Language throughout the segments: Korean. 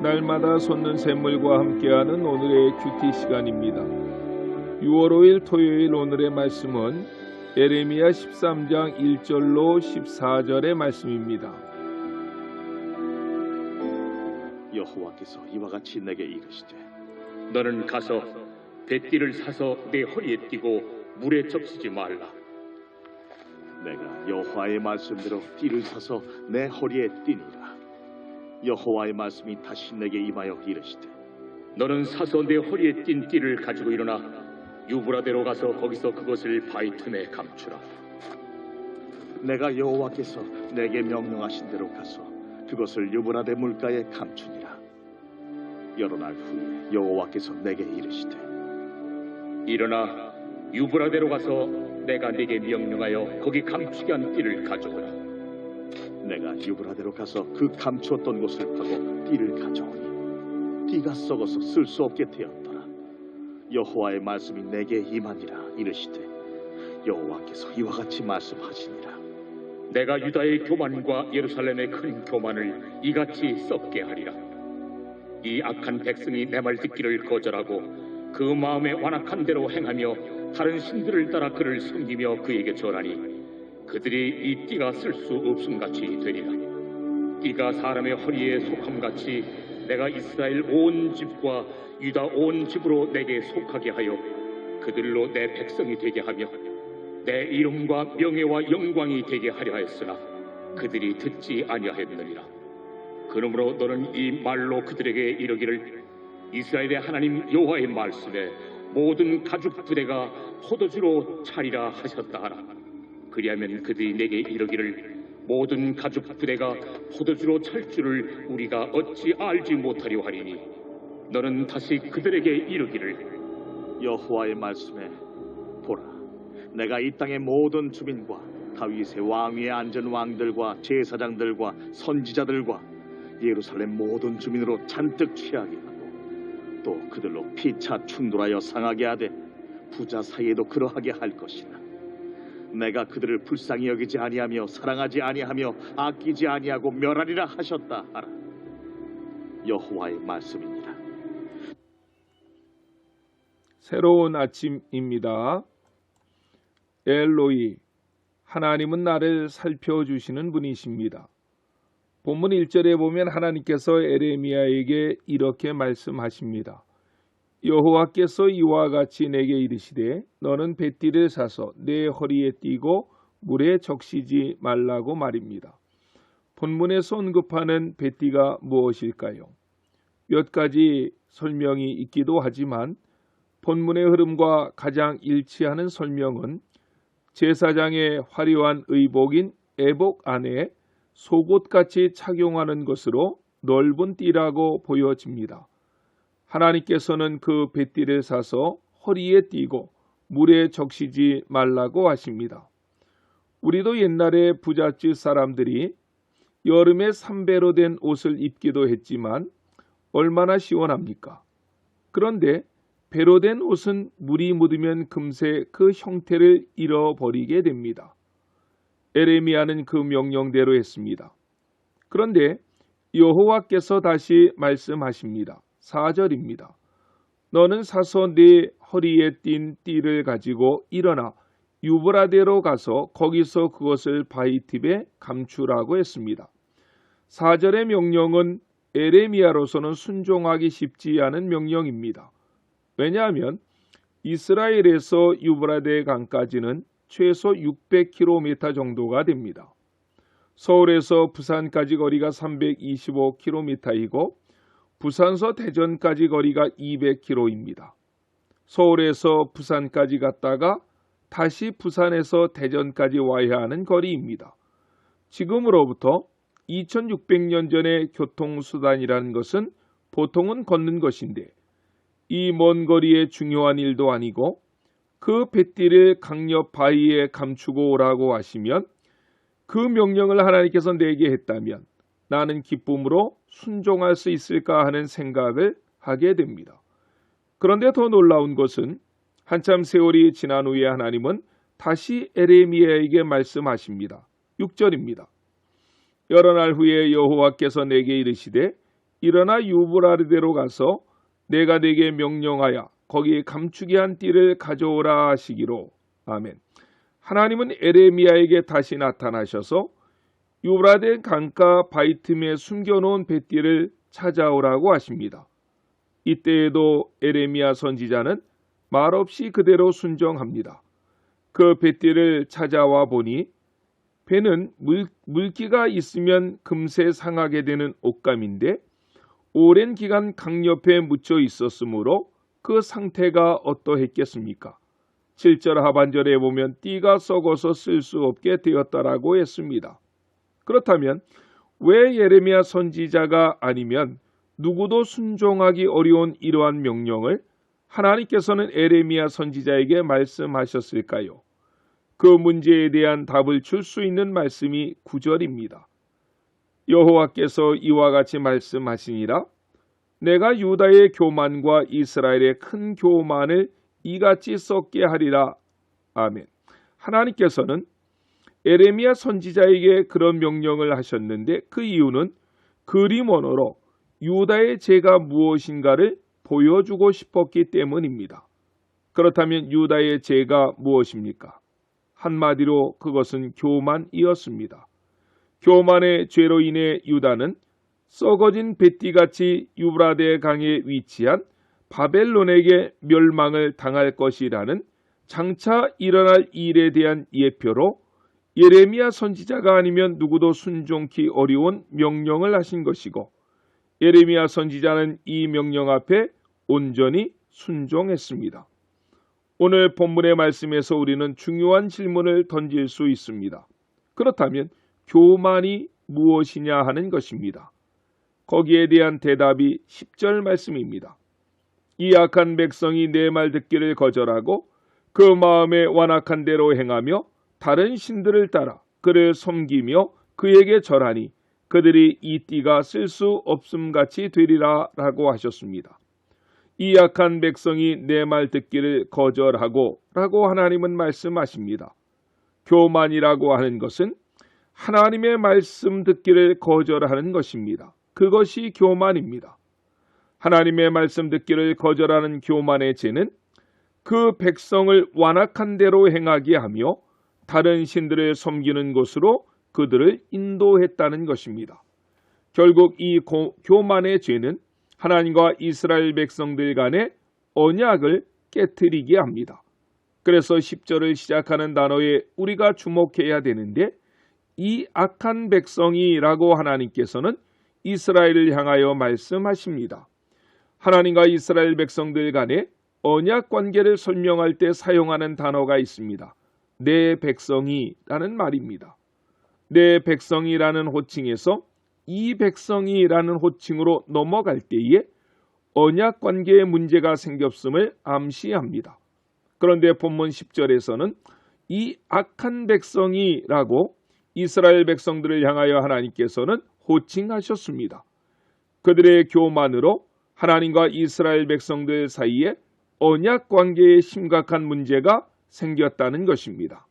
날마다 솟는 샘물과 함께하는 오늘의 큐티 시간입니다. 6월 5일 토요일 오늘의 말씀은 예레미야 13장 1절로 14절의 말씀입니다. 여호와께서 이와 같이 내게 이르시되 너는 가서 뱃띠를 사서 내 허리에 띠고 물에 적시지 말라. 내가 여호와의 말씀대로 띠를 사서 내 허리에 띠니라. 여호와의 말씀이 다시 내게 임하여 이르시되 너는 사서 내 허리에 띈 띠를 가지고 일어나 유브라데로 가서 거기서 그것을 바위 틈에 감추라. 내가 여호와께서 내게 명령하신 대로 가서 그것을 유브라데 물가에 감추니라. 여러 날 후에 여호와께서 내게 이르시되 일어나 유브라데로 가서 내가 네게 명령하여 거기 감추게 한 띠를 가져오라. 내가 유브라데로 가서 그 감추었던 곳을 파고 띠를 가져오니 띠가 썩어서 쓸 수 없게 되었더라. 여호와의 말씀이 내게 임하니라. 이르시되 여호와께서 이와 같이 말씀하시니라. 내가 유다의 교만과 예루살렘의 큰 교만을 이같이 썩게 하리라. 이 악한 백성이 내 말 듣기를 거절하고 그 마음에 완악한 대로 행하며 다른 신들을 따라 그를 섬기며 그에게 절하니 그들이 이 띠가 쓸 수 없음같이 되리라. 띠가 사람의 허리에 속함같이 내가 이스라엘 온 집과 유다 온 집으로 내게 속하게 하여 그들로 내 백성이 되게 하며 내 이름과 명예와 영광이 되게 하려 하였으나 그들이 듣지 아니하였느니라. 그러므로 너는 이 말로 그들에게 이르기를 이스라엘의 하나님 여호와의 말씀에 모든 가죽 부대가 포도주로 차리라 하셨다 하라. 그리하면 그들이 내게 이르기를 모든 가죽 부대가 포도주로 찰 줄을 우리가 어찌 알지 못하려 하리니 너는 다시 그들에게 이르기를 여호와의 말씀에 보라, 내가 이 땅의 모든 주민과 다윗의 왕위에 앉은 왕들과 제사장들과 선지자들과 예루살렘 모든 주민으로 잔뜩 취하게 하고 또 그들로 피차 충돌하여 상하게 하되 부자 사이에도 그러하게 할 것이라. 내가 그들을 불쌍히 여기지 아니하며 사랑하지 아니하며 아끼지 아니하고 멸하리라 하셨다 하라. 여호와의 말씀이니라. 새로운 아침입니다. 엘로이, 하나님은 나를 살펴주시는 분이십니다. 본문 1절에 보면 하나님께서 에레미야에게 이렇게 말씀하십니다. 여호와께서 이와 같이 내게 이르시되 너는 뱃띠를 사서 내 허리에 띠고 물에 적시지 말라고 말입니다. 본문에서 언급하는 뱃띠가 무엇일까요? 몇 가지 설명이 있기도 하지만 본문의 흐름과 가장 일치하는 설명은 제사장의 화려한 의복인 에복 안에 속옷같이 착용하는 것으로 넓은 띠라고 보여집니다. 하나님께서는 그 뱃띠를 사서 허리에 띠고 물에 적시지 말라고 하십니다. 우리도 옛날에 부잣집 사람들이 여름에 3배로 된 옷을 입기도 했지만 얼마나 시원합니까? 그런데 배로 된 옷은 물이 묻으면 금세 그 형태를 잃어버리게 됩니다. 에레미야는 그 명령대로 했습니다. 그런데 여호와께서 다시 말씀하십니다. 4절입니다. 너는 사서 네 허리에 띈 띠를 가지고 일어나 유브라데로 가서 거기서 그것을 바위틈에 감추라고 했습니다. 4절의 명령은 에레미야로서는 순종하기 쉽지 않은 명령입니다. 왜냐하면 이스라엘에서 유브라데 강까지는 최소 600km 정도가 됩니다. 서울에서 부산까지 거리가 325km이고 부산서 대전까지 거리가 200km입니다. 서울에서 부산까지 갔다가 다시 부산에서 대전까지 와야 하는 거리입니다. 지금으로부터 2600년 전의 교통수단이라는 것은 보통은 걷는 것인데 이 먼 거리의 중요한 일도 아니고 그 뱃띠를 강력 바위에 감추고 오라고 하시면 그 명령을 하나님께서 내게 했다면 나는 기쁨으로 순종할 수 있을까 하는 생각을 하게 됩니다. 그런데 더 놀라운 것은 한참 세월이 지난 후에 하나님은 다시 에레미야에게 말씀하십니다. 6절입니다. 여러 날 후에 여호와께서 내게 이르시되 일어나 유브라데로 가서 내가 네게 명령하여 거기 감추게 한 띠를 가져오라 하시기로. 아멘. 하나님은 에레미야에게 다시 나타나셔서 유브라데 강가 바위 틈에 숨겨놓은 뱃띠를 찾아오라고 하십니다. 이때에도 에레미야 선지자는 말없이 그대로 순종합니다. 그 뱃띠를 찾아와 보니 배는 물기가 있으면 금세 상하게 되는 옷감인데 오랜 기간 강 옆에 묻혀 있었으므로 그 상태가 어떠했겠습니까? 7절 하반절에 보면 띠가 썩어서 쓸 수 없게 되었다라고 했습니다. 그렇다면 왜 예레미야 선지자가 아니면 누구도 순종하기 어려운 이러한 명령을 하나님께서는 에레미야 선지자에게 말씀하셨을까요? 그 문제에 대한 답을 줄 수 있는 말씀이 9절입니다. 여호와께서 이와 같이 말씀하시니라. 내가 유다의 교만과 이스라엘의 큰 교만을 이같이 썩게 하리라. 아멘. 하나님께서는 에레미야 선지자에게 그런 명령을 하셨는데 그 이유는 그림 언어로 유다의 죄가 무엇인가를 보여주고 싶었기 때문입니다. 그렇다면 유다의 죄가 무엇입니까? 한마디로 그것은 교만이었습니다. 교만의 죄로 인해 유다는 썩어진 뱃띠같이 유브라데 강에 위치한 바벨론에게 멸망을 당할 것이라는 장차 일어날 일에 대한 예표로 예레미야 선지자가 아니면 누구도 순종키 어려운 명령을 하신 것이고 예레미야 선지자는 이 명령 앞에 온전히 순종했습니다. 오늘 본문의 말씀에서 우리는 중요한 질문을 던질 수 있습니다. 그렇다면 교만이 무엇이냐 하는 것입니다. 거기에 대한 대답이 10절 말씀입니다. 이 악한 백성이 내 말 듣기를 거절하고 그 마음에 완악한 대로 행하며 다른 신들을 따라 그를 섬기며 그에게 절하니 그들이 이 띠가 쓸 수 없음같이 되리라 라고 하셨습니다. 이 악한 백성이 내 말 듣기를 거절하고 라고 하나님은 말씀하십니다. 교만이라고 하는 것은 하나님의 말씀 듣기를 거절하는 것입니다. 그것이 교만입니다. 하나님의 말씀 듣기를 거절하는 교만의 죄는 그 백성을 완악한 대로 행하게 하며 다른 신들을 섬기는 것으로 그들을 인도했다는 것입니다. 결국 이 교만의 죄는 하나님과 이스라엘 백성들 간의 언약을 깨트리게 합니다. 그래서 10절을 시작하는 단어에 우리가 주목해야 되는데 이 악한 백성이라고 하나님께서는 이스라엘을 향하여 말씀하십니다. 하나님과 이스라엘 백성들 간의 언약 관계를 설명할 때 사용하는 단어가 있습니다. 내 백성이라는 말입니다. 내 백성이라는 호칭에서 이 백성이라는 호칭으로 넘어갈 때에 언약 관계에 문제가 생겼음을 암시합니다. 그런데 본문 10절에서는 이 악한 백성이라고 이스라엘 백성들을 향하여 하나님께서는 호칭하셨습니다. 그들의 교만으로 하나님과 이스라엘 백성들 사이에 언약 관계에 심각한 문제가 생겼다는 것입니다.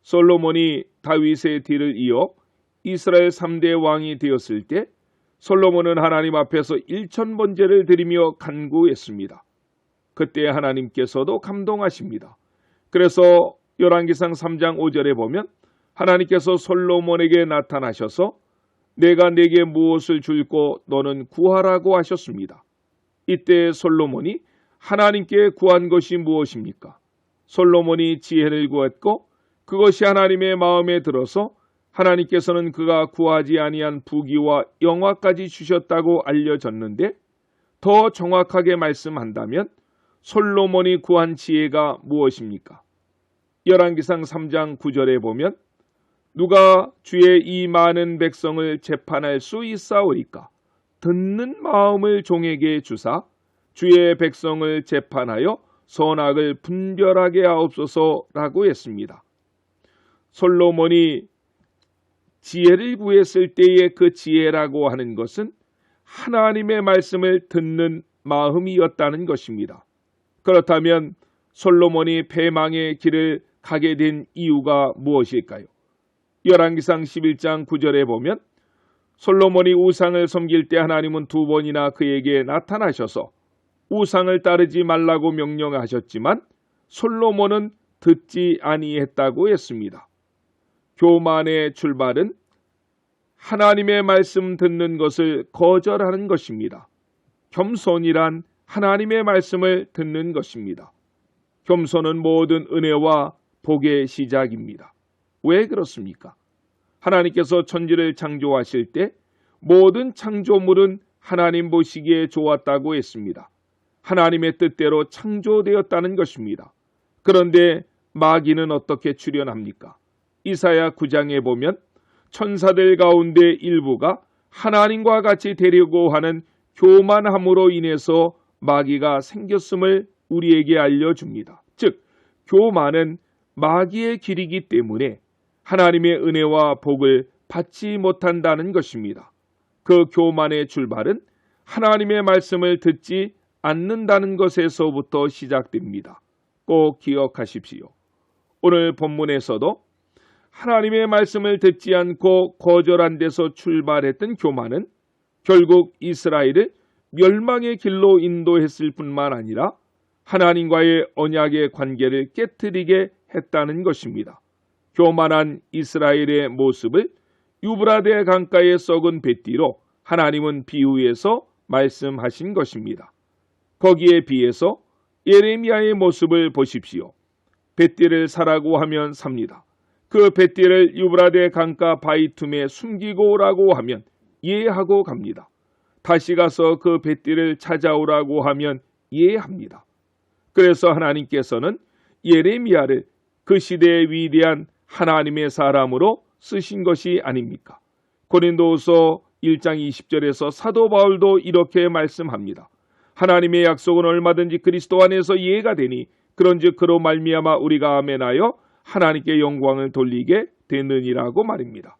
솔로몬이 다윗의 뒤를 이어 이스라엘 3대 왕이 되었을 때 솔로몬은 하나님 앞에서 1000번제를 드리며 간구했습니다. 그때 하나님께서도 감동하십니다. 그래서 열왕기상 3장 5절에 보면 하나님께서 솔로몬에게 나타나셔서 내가 네게 무엇을 줄고 너는 구하라고 하셨습니다. 이때 솔로몬이 하나님께 구한 것이 무엇입니까? 솔로몬이 지혜를 구했고 그것이 하나님의 마음에 들어서 하나님께서는 그가 구하지 아니한 부귀와 영화까지 주셨다고 알려졌는데 더 정확하게 말씀한다면 솔로몬이 구한 지혜가 무엇입니까? 열왕기상 3장 9절에 보면 누가 주의 이 많은 백성을 재판할 수 있사오리까? 듣는 마음을 종에게 주사 주의 백성을 재판하여 선악을 분별하게 하옵소서라고 했습니다. 솔로몬이 지혜를 구했을 때의 그 지혜라고 하는 것은 하나님의 말씀을 듣는 마음이었다는 것입니다. 그렇다면 솔로몬이 패망의 길을 가게 된 이유가 무엇일까요? 열왕기상 11장 9절에 보면 솔로몬이 우상을 섬길 때 하나님은 2번이나 그에게 나타나셔서 우상을 따르지 말라고 명령하셨지만 솔로몬은 듣지 아니했다고 했습니다. 교만의 출발은 하나님의 말씀 듣는 것을 거절하는 것입니다. 겸손이란 하나님의 말씀을 듣는 것입니다. 겸손은 모든 은혜와 복의 시작입니다. 왜 그렇습니까? 하나님께서 천지를 창조하실 때 모든 창조물은 하나님 보시기에 좋았다고 했습니다. 하나님의 뜻대로 창조되었다는 것입니다. 그런데 마귀는 어떻게 출현합니까? 이사야 9장에 보면 천사들 가운데 일부가 하나님과 같이 되려고 하는 교만함으로 인해서 마귀가 생겼음을 우리에게 알려줍니다. 즉, 교만은 마귀의 길이기 때문에 하나님의 은혜와 복을 받지 못한다는 것입니다. 그 교만의 출발은 하나님의 말씀을 듣지 않는다는 것에서부터 시작됩니다. 꼭 기억하십시오. 오늘 본문에서도 하나님의 말씀을 듣지 않고 거절한 데서 출발했던 교만은 결국 이스라엘을 멸망의 길로 인도했을 뿐만 아니라 하나님과의 언약의 관계를 깨트리게 했다는 것입니다. 교만한 이스라엘의 모습을 유브라데 강가에 썩은 뱃띠로 하나님은 비유해서 말씀하신 것입니다. 거기에 비해서 예레미야의 모습을 보십시오. 뱃띠를 사라고 하면 삽니다. 그 뱃띠를 유브라데 강가 바위 틈에 숨기고 오라고 하면 이해하고 갑니다. 다시 가서 그 뱃띠를 찾아오라고 하면 이해합니다. 그래서 하나님께서는 예레미야를 그 시대의 위대한 하나님의 사람으로 쓰신 것이 아닙니까? 고린도후서 1장 20절에서 사도 바울도 이렇게 말씀합니다. 하나님의 약속은 얼마든지 그리스도 안에서 이해가 되니 그런즉 그로 말미암아 우리가 아멘하여 하나님께 영광을 돌리게 되느니라고 말입니다.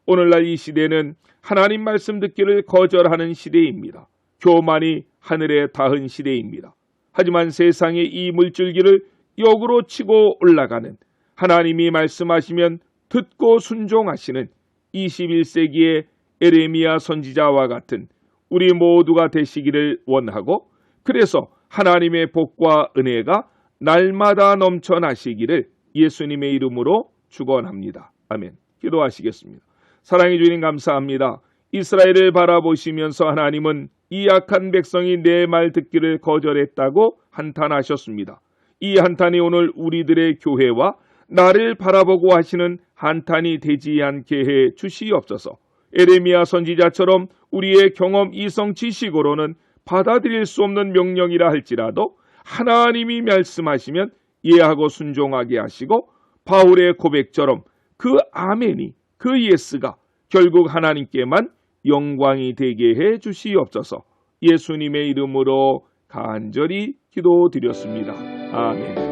오늘날 이 시대는 하나님 말씀 듣기를 거절하는 시대입니다. 교만이 하늘에 닿은 시대입니다. 하지만 세상의 이 물줄기를 역으로 치고 올라가는 하나님이 말씀하시면 듣고 순종하시는 21세기의 에레미야 선지자와 같은 우리 모두가 되시기를 원하고, 그래서 하나님의 복과 은혜가 날마다 넘쳐나시기를 예수님의 이름으로 축원합니다. 아멘. 기도하시겠습니다. 사랑해 주님 감사합니다. 이스라엘을 바라보시면서 하나님은 이 악한 백성이 내 말 듣기를 거절했다고 한탄하셨습니다. 이 한탄이 오늘 우리들의 교회와 나를 바라보고 하시는 한탄이 되지 않게 해 주시옵소서. 에레미야 선지자처럼 우리의 경험 이성 지식으로는 받아들일 수 없는 명령이라 할지라도 하나님이 말씀하시면 이해하고 순종하게 하시고, 바울의 고백처럼 그 아멘이, 그 예스가 결국 하나님께만 영광이 되게 해 주시옵소서. 예수님의 이름으로 간절히 기도드렸습니다. 아멘.